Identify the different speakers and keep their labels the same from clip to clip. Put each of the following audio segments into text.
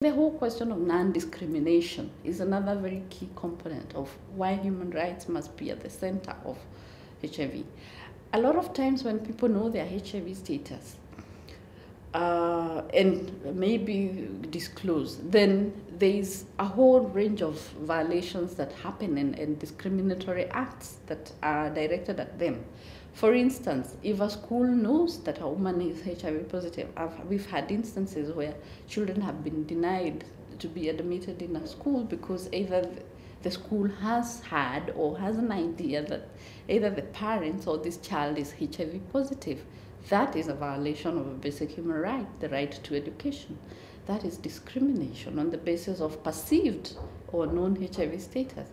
Speaker 1: The whole question of non-discrimination is another very key component of why human rights must be at the center of HIV. A lot of times when people know their HIV status and maybe disclose, then there is a whole range of violations that happen and discriminatory acts that are directed at them. For instance, if a school knows that a woman is HIV positive, we've had instances where children have been denied to be admitted in a school because either the school has had or has an idea that either the parents or this child is HIV positive. That is a violation of a basic human right, the right to education. That is discrimination on the basis of perceived or known HIV status.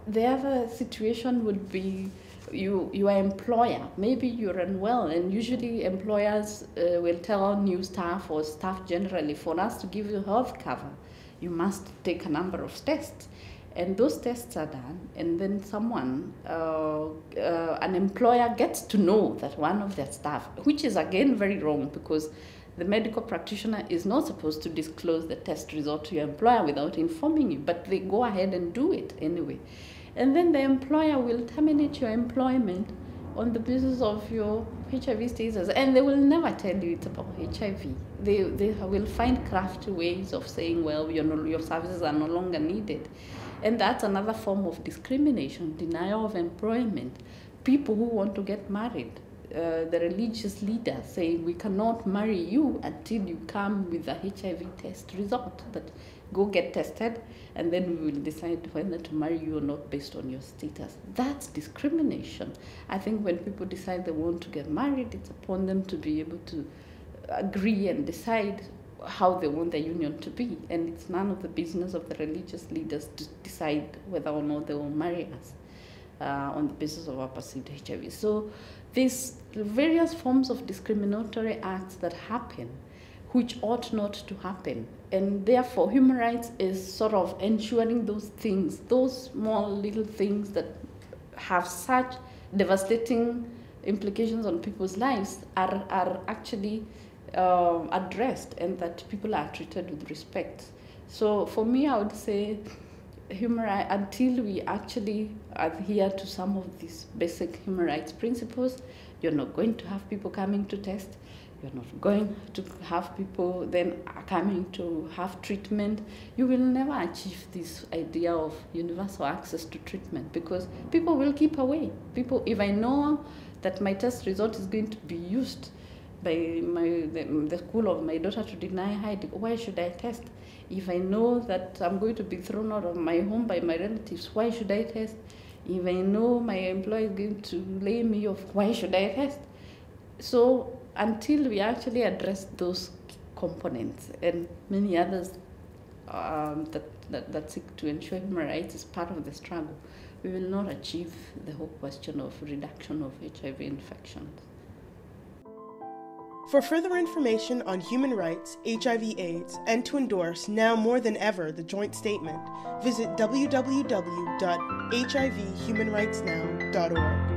Speaker 1: The other situation would be you are employer, maybe you're unwell, and usually employers will tell new staff or staff generally, for us to give you health cover, you must take a number of tests. And those tests are done, and then someone, an employer gets to know that one of their staff, which is again very wrong because the medical practitioner is not supposed to disclose the test result to your employer without informing you, but they go ahead and do it anyway. And then the employer will terminate your employment on the basis of your HIV status, and they will never tell you it's about HIV. They will find crafty ways of saying, well, your services are no longer needed. And that's another form of discrimination, denial of employment. People who want to get married, the religious leaders say, we cannot marry you until you come with a HIV test result, that go get tested, and then we will decide whether to marry you or not based on your status. That's discrimination. I think when people decide they want to get married, it's upon them to be able to agree and decide how they want their union to be, and it's none of the business of the religious leaders to decide whether or not they will marry us on the basis of our perceived HIV. So these various forms of discriminatory acts that happen, which ought not to happen, and therefore human rights is sort of ensuring those things, those small little things that have such devastating implications on people's lives are actually addressed, and that people are treated with respect. So for me, I would say human rights, until we actually adhere to some of these basic human rights principles, you're not going to have people coming to test, you're not going to have people then coming to have treatment. You will never achieve this idea of universal access to treatment because people will keep away. People, if I know that my test result is going to be used by the school of my daughter to deny her, why should I test? If I know that I'm going to be thrown out of my home by my relatives, why should I test? If I know my employer is going to lay me off, why should I test? So until we actually address those components and many others that seek to ensure human rights is part of the struggle, we will not achieve the whole question of reduction of HIV infections.
Speaker 2: For further information on human rights, HIV/AIDS, and to endorse now more than ever the joint statement, visit www.hivhumanrightsnow.org.